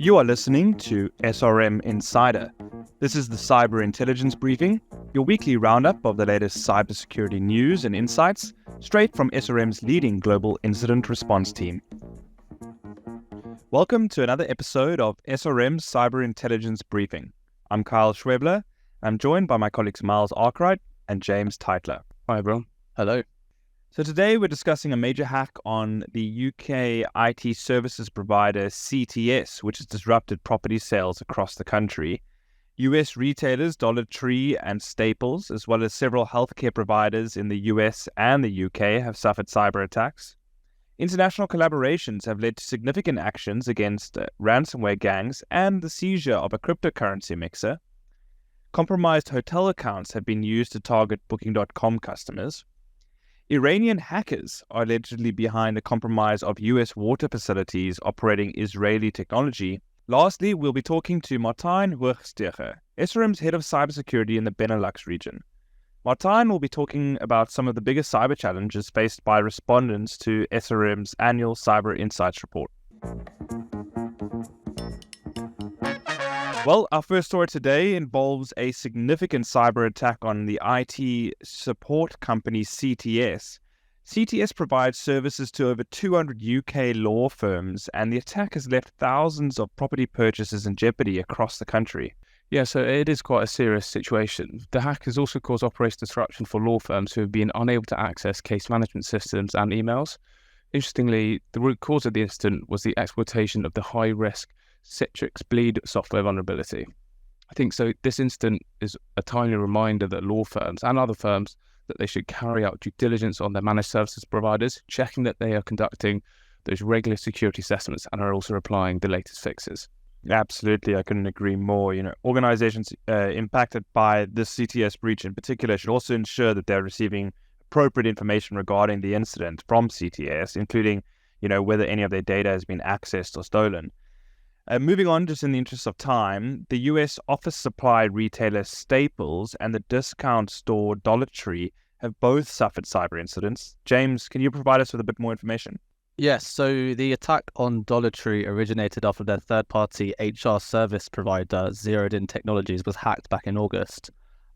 You are listening to SRM Insider. This is the Cyber Intelligence Briefing, your weekly roundup of the latest cybersecurity news and insights, straight from SRM's leading global incident response team. Welcome to another episode of SRM's Cyber Intelligence Briefing. I'm Kyle Schwebler. I'm joined by my colleagues Miles Arkwright and James Teitler. Hi, everyone. Hello. So today we're discussing a major hack on the UK IT services provider CTS, which has disrupted property sales across the country. US retailers Dollar Tree and Staples, as well as several healthcare providers in the US and the UK, have suffered cyber attacks. International collaborations have led to significant actions against ransomware gangs and the seizure of a cryptocurrency mixer. Compromised hotel accounts have been used to target Booking.com customers. Iranian hackers are allegedly behind the compromise of US water facilities operating Israeli technology. Lastly, we'll be talking to Martijn Hoogesteger, SRM's head of cybersecurity in the Benelux region. Martijn will be talking about some of the biggest cyber challenges faced by respondents to SRM's annual Cyber Insights report. Well, our first story today involves a significant cyber attack on the IT support company CTS. CTS provides services to over 200 UK law firms, and the attack has left thousands of property purchases in jeopardy across the country. Yeah, so it is quite a serious situation. The hack has also caused operation disruption for law firms who have been unable to access case management systems and emails. Interestingly, the root cause of the incident was the exploitation of the high-risk Citrix Bleed software vulnerability. I think so. This incident is a timely reminder that law firms and other firms that they should carry out due diligence on their managed services providers, checking that they are conducting those regular security assessments and are also applying the latest fixes. Absolutely, I couldn't agree more. Organizations impacted by this CTS breach in particular should also ensure that they're receiving appropriate information regarding the incident from CTS, including, whether any of their data has been accessed or stolen. Moving on, just in the interest of time, the US office supply retailer Staples and the discount store Dollar Tree have both suffered cyber incidents. James, can you provide us with a bit more information? Yes, so the attack on Dollar Tree originated after their third-party HR service provider, Zeroed In Technologies, was hacked back in August.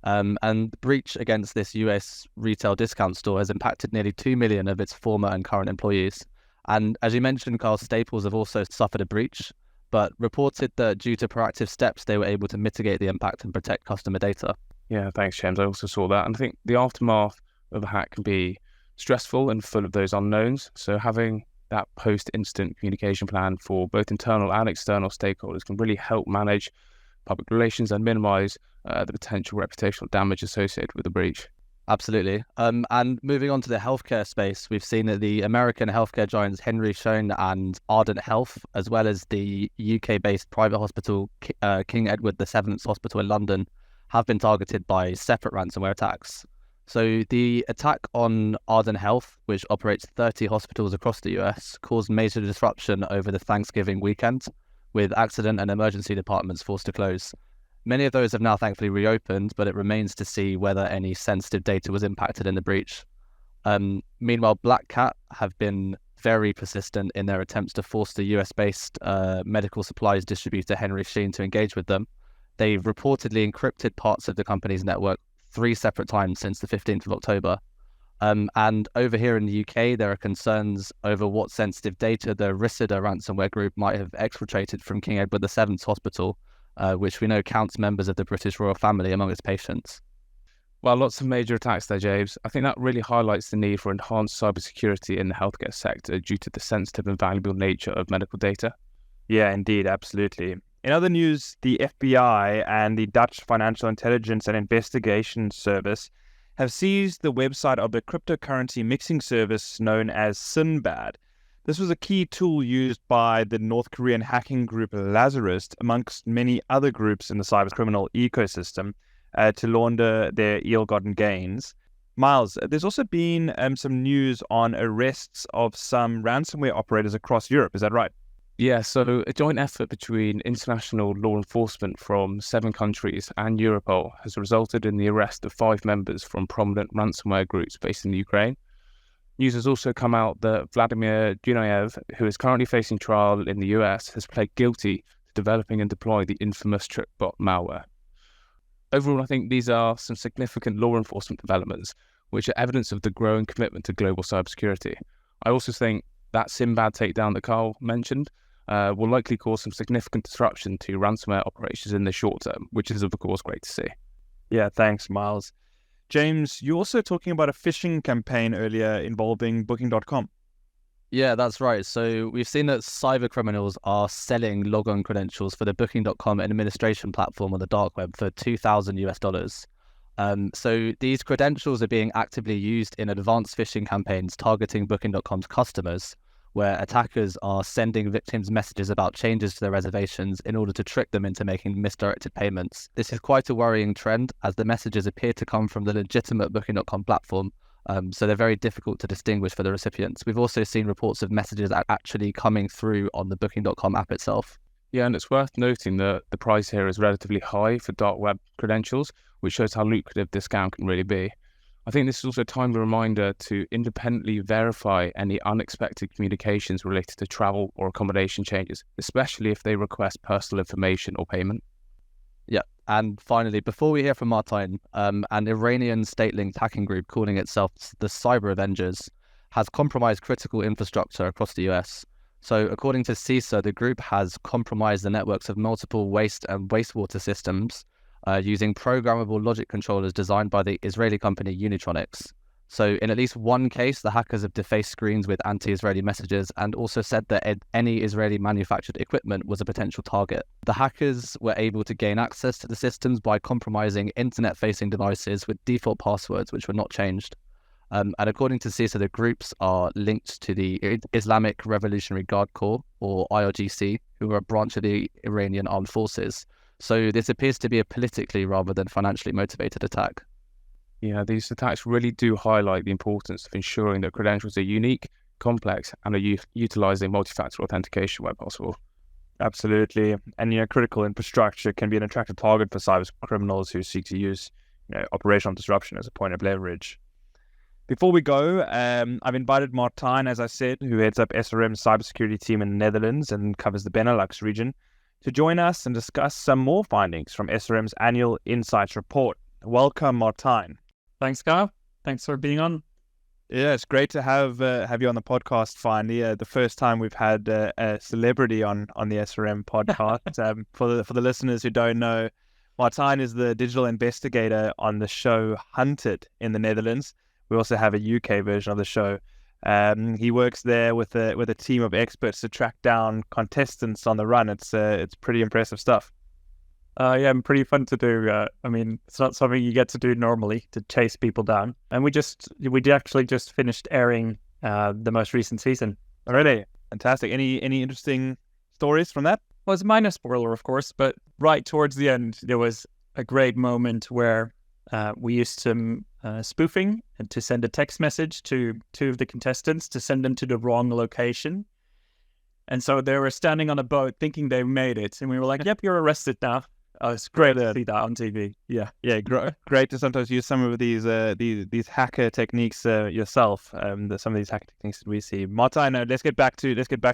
And the breach against this US retail discount store has impacted nearly 2 million of its former and current employees. And as you mentioned, Carl, Staples have also suffered a breach, but reported that due to proactive steps, they were able to mitigate the impact and protect customer data. Yeah, thanks, James. I also saw that. And I think the aftermath of a hack can be stressful and full of those unknowns. So having that post-incident communication plan for both internal and external stakeholders can really help manage public relations and minimize the potential reputational damage associated with the breach. Absolutely. And moving on to the healthcare space, we've seen that the American healthcare giants Henry Schein and Ardent Health, as well as the UK-based private hospital King Edward VII Hospital in London, have been targeted by separate ransomware attacks. So the attack on Ardent Health, which operates 30 hospitals across the US, caused major disruption over the Thanksgiving weekend, with accident and emergency departments forced to close. Many of those have now thankfully reopened, but it remains to see whether any sensitive data was impacted in the breach. Meanwhile, Black Cat have been very persistent in their attempts to force the US-based medical supplies distributor Henry Schein to engage with them. They've reportedly encrypted parts of the company's network 3 separate times since the 15th of October. And over here in the UK, there are concerns over what sensitive data the Risida ransomware group might have exfiltrated from King Edward VII's hospital, which we know counts members of the British royal family among its patients. Well, lots of major attacks there, James. I think that really highlights the need for enhanced cybersecurity in the healthcare sector due to the sensitive and valuable nature of medical data. Yeah, indeed, absolutely. In other news, the FBI and the Dutch Financial Intelligence and Investigation Service have seized the website of the cryptocurrency mixing service known as Sinbad. This was a key tool used by the North Korean hacking group Lazarus, amongst many other groups in the cybercriminal ecosystem, to launder their ill-gotten gains. Miles, there's also been some news on arrests of some ransomware operators across Europe. Is that right? Yeah, so a joint effort between international law enforcement from 7 countries and Europol has resulted in the arrest of 5 members from prominent ransomware groups based in Ukraine. News has also come out that Vladimir Dunayev, who is currently facing trial in the US, has pled guilty to developing and deploying the infamous TripBot malware. Overall, I think these are some significant law enforcement developments, which are evidence of the growing commitment to global cybersecurity. I also think that Sinbad takedown that Carl mentioned will likely cause some significant disruption to ransomware operations in the short term, which is, of course, great to see. Yeah, thanks, Miles. James, you're also talking about a phishing campaign earlier involving Booking.com. Yeah, that's right. So we've seen that cyber criminals are selling logon credentials for the Booking.com administration platform on the dark web for $2,000. So these credentials are being actively used in advanced phishing campaigns targeting Booking.com's customers, where attackers are sending victims messages about changes to their reservations in order to trick them into making misdirected payments. This is quite a worrying trend, as the messages appear to come from the legitimate Booking.com platform, so they're very difficult to distinguish for the recipients. We've also seen reports of messages actually coming through on the Booking.com app itself. Yeah, and it's worth noting that the price here is relatively high for dark web credentials, which shows how lucrative this scam can really be. I think this is also a timely reminder to independently verify any unexpected communications related to travel or accommodation changes, especially if they request personal information or payment. Yeah, and finally, before we hear from Martijn, an Iranian state-linked hacking group calling itself the Cyber Avengers has compromised critical infrastructure across the US. So according to CISA, the group has compromised the networks of multiple waste and wastewater systems using programmable logic controllers designed by the Israeli company Unitronics. So in at least one case, the hackers have defaced screens with anti-Israeli messages and also said that any Israeli manufactured equipment was a potential target. The hackers were able to gain access to the systems by compromising internet-facing devices with default passwords, which were not changed. And according to CISA, the groups are linked to the Islamic Revolutionary Guard Corps, or IRGC, who are a branch of the Iranian armed forces. So this appears to be a politically rather than financially motivated attack. Yeah, these attacks really do highlight the importance of ensuring that credentials are unique, complex, and are utilizing multi-factor authentication where possible. Absolutely. And, critical infrastructure can be an attractive target for cyber criminals who seek to use, operational disruption as a point of leverage. Before we go, I've invited Martijn, as I said, who heads up SRM's cybersecurity team in the Netherlands and covers the Benelux region, to join us and discuss some more findings from SRM's annual Insights report. Welcome, Martijn. Thanks, Kyle. Thanks for being on. Yeah, it's great to have you on the podcast finally. The first time we've had a celebrity on the SRM podcast. For the listeners who don't know, Martijn is the digital investigator on the show Hunted in the Netherlands. We also have a UK version of the show. He works there with a team of experts to track down contestants on the run. It's pretty impressive stuff. Yeah, pretty fun to do. It's not something you get to do normally, to chase people down. And we actually just finished airing the most recent season. Really? Fantastic. Any interesting stories from that? Well, it's a minor spoiler, of course, but right towards the end, there was a great moment where we used some spoofing and to send a text message to two of the contestants to send them to the wrong location. And so they were standing on a boat thinking they made it. And we were like, yep, you're arrested now. Oh, it's great to see that on TV. Yeah, great to sometimes use some of these hacker techniques yourself. Some of these hacker techniques that we see. Martijn, let's get back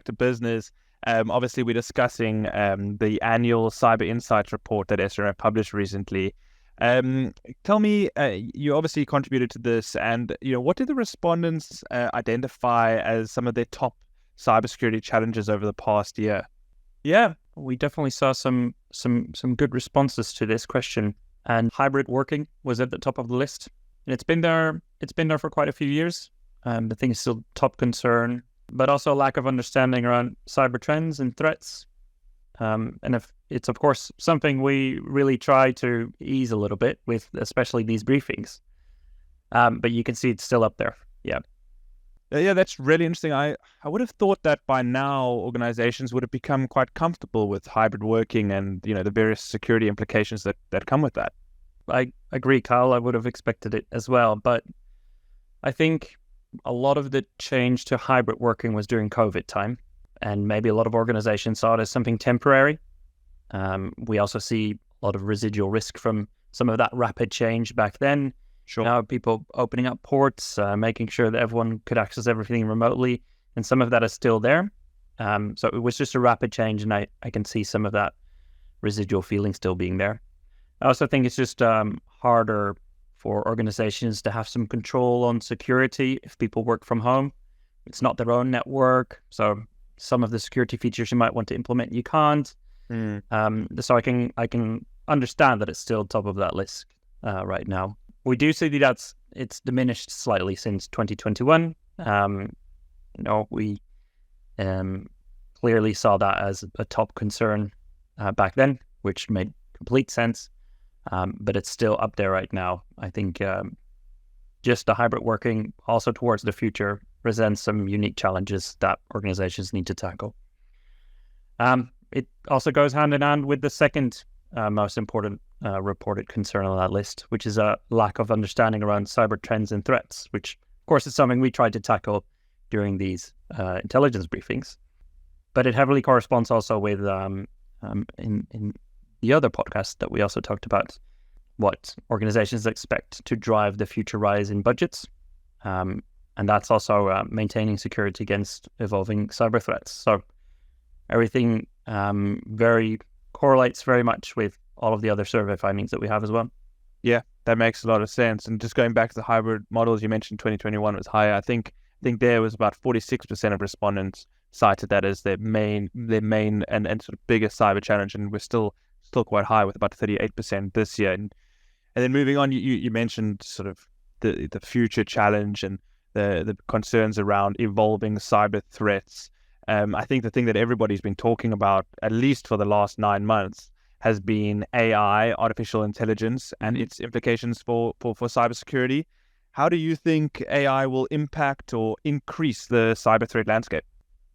to business. Obviously, we're discussing the annual Cyber Insights report that SRM published recently. Tell me, you obviously contributed to this, and what did the respondents identify as some of their top cybersecurity challenges over the past year? Yeah, we definitely saw some good responses to this question, and hybrid working was at the top of the list. And it's been there for quite a few years. I think it's still top concern, but also a lack of understanding around cyber trends and threats. And if it's of course something we really try to ease a little bit with, especially these briefings. But you can see it's still up there. Yeah. Yeah, that's really interesting. I would have thought that by now organizations would have become quite comfortable with hybrid working and the various security implications that come with that. I agree, Kyle. I would have expected it as well. But I think a lot of the change to hybrid working was during COVID time. And maybe a lot of organizations saw it as something temporary. We also see a lot of residual risk from some of that rapid change back then. Sure. Now people opening up ports, making sure that everyone could access everything remotely. And some of that is still there. So it was just a rapid change, and I can see some of that residual feeling still being there. I also think it's just harder for organizations to have some control on security if people work from home. It's not their own network, so some of the security features you might want to implement, you can't. So I can understand that it's still top of that list right now. We do see that it's diminished slightly since 2021. We clearly saw that as a top concern back then, which made complete sense. But it's still up there right now. I think just the hybrid working also towards the future presents some unique challenges that organizations need to tackle. It also goes hand in hand with the second most important reported concern on that list, which is a lack of understanding around cyber trends and threats, which of course is something we tried to tackle during these intelligence briefings. But it heavily corresponds also with in the other podcast that we also talked about what organizations expect to drive the future rise in budgets. And that's also maintaining security against evolving cyber threats. So everything correlates very much with all of the other survey findings that we have as well. Yeah, that makes a lot of sense. And just going back to the hybrid models, you mentioned 2021 was higher. I think there was about 46% of respondents cited that as their main and sort of biggest cyber challenge, and we're still quite high with about 38% this year. And then moving on, you mentioned sort of the future challenge and the concerns around evolving cyber threats. I think the thing that everybody's been talking about, at least for the last 9 months, has been AI, artificial intelligence, and its implications for cybersecurity. How do you think AI will impact or increase the cyber threat landscape?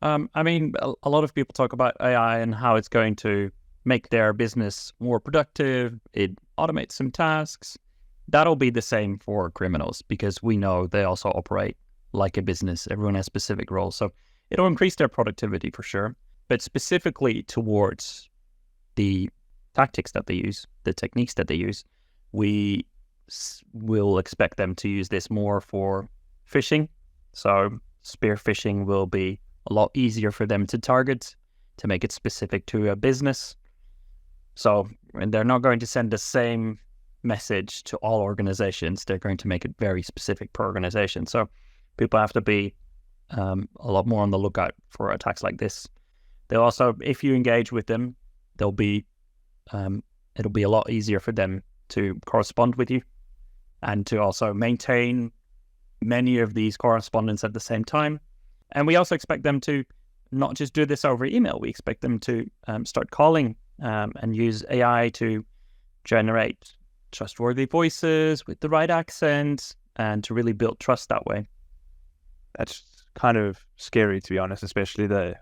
I mean, a lot of people talk about AI and how it's going to make their business more productive. It automates some tasks. That'll be the same for criminals because we know they also operate like a business. Everyone has specific roles. So it'll increase their productivity for sure. But specifically towards the tactics that they use, the techniques that they use, we will expect them to use this more for phishing. So spear phishing will be a lot easier for them to target, to make it specific to a business. So and they're not going to send the same message to all organizations. They're going to make it very specific per organization. So people have to be a lot more on the lookout for attacks like this. They'll also, if you engage with them, it'll be a lot easier for them to correspond with you and to also maintain many of these correspondence at the same time. And we also expect them to not just do this over email. We expect them to start calling and use AI to generate trustworthy voices with the right accent and to really build trust that way. That's kind of scary, to be honest, especially the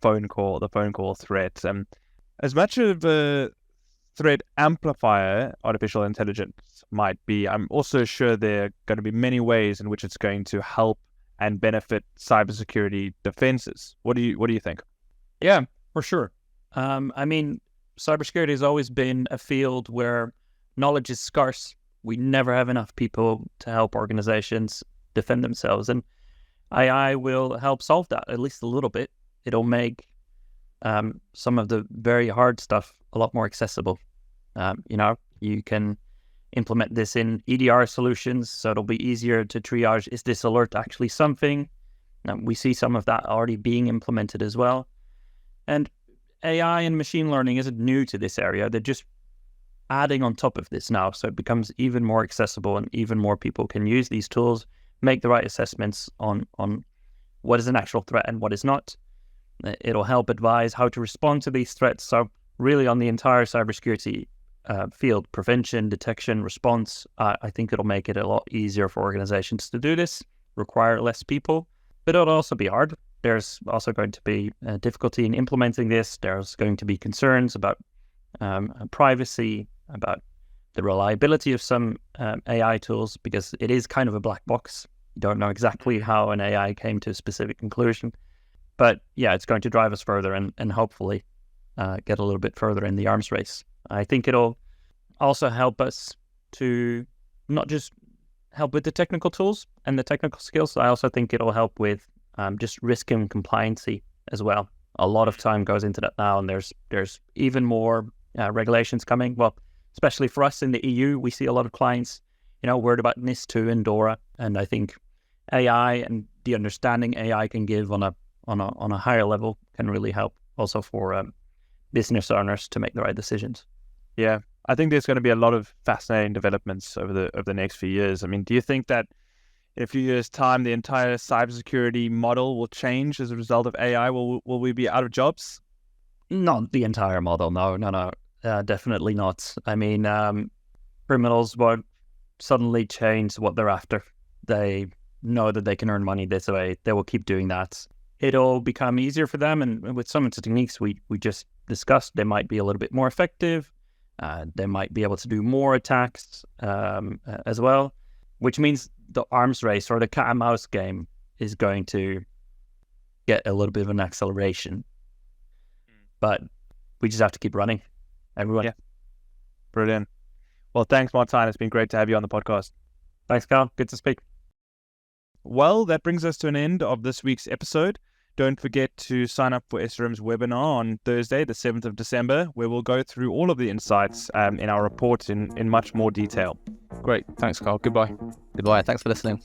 phone call threat. As much of a threat amplifier artificial intelligence might be, I'm also sure there are going to be many ways in which it's going to help and benefit cybersecurity defenses. What do you think? Yeah, for sure. I mean, cybersecurity has always been a field where knowledge is scarce. We never have enough people to help organizations defend themselves, and AI will help solve that at least a little bit. It'll make some of the very hard stuff a lot more accessible. You can implement this in EDR solutions, so it'll be easier to triage, is this alert actually something? We see some of that already being implemented as well. And AI and machine learning isn't new to this area. They're just adding on top of this now, so it becomes even more accessible and even more people can use these tools, make the right assessments on what is an actual threat and what is not. It'll help advise how to respond to these threats. So really on the entire cybersecurity field, prevention, detection, response, I think it'll make it a lot easier for organizations to do this, require less people, but it'll also be hard. There's also going to be difficulty in implementing this. There's going to be concerns about privacy, about the reliability of some AI tools, because it is kind of a black box. You don't know exactly how an AI came to a specific conclusion. But yeah, it's going to drive us further and hopefully get a little bit further in the arms race. I think it'll also help us to not just help with the technical tools and the technical skills. I also think it'll help with just risk and compliancy as well. A lot of time goes into that now, and there's even more regulations coming. Well, especially for us in the EU, we see a lot of clients, worried about NIS2 and DORA, and I think AI and the understanding AI can give on a higher level can really help also for business owners to make the right decisions. Yeah, I think there's going to be a lot of fascinating developments over the next few years. I mean, do you think that in a few years' time, the entire cybersecurity model will change as a result of AI? Will we be out of jobs? Not the entire model, no, definitely not. I mean, criminals won't suddenly change what they're after. They know that they can earn money this way. They will keep doing that. It'll become easier for them, and with some of the techniques we just discussed, they might be a little bit more effective. They might be able to do more attacks as well, which means the arms race or the cat and mouse game is going to get a little bit of an acceleration. But we just have to keep running, everyone. Yeah. Brilliant. Well, thanks, Martijn. It's been great to have you on the podcast. Thanks, Carl. Good to speak. Well, that brings us to an end of this week's episode. Don't forget to sign up for SRM's webinar on Thursday, the 7th of December, where we'll go through all of the insights in our report in much more detail. Great. Thanks, Carl. Goodbye. Goodbye. Thanks for listening.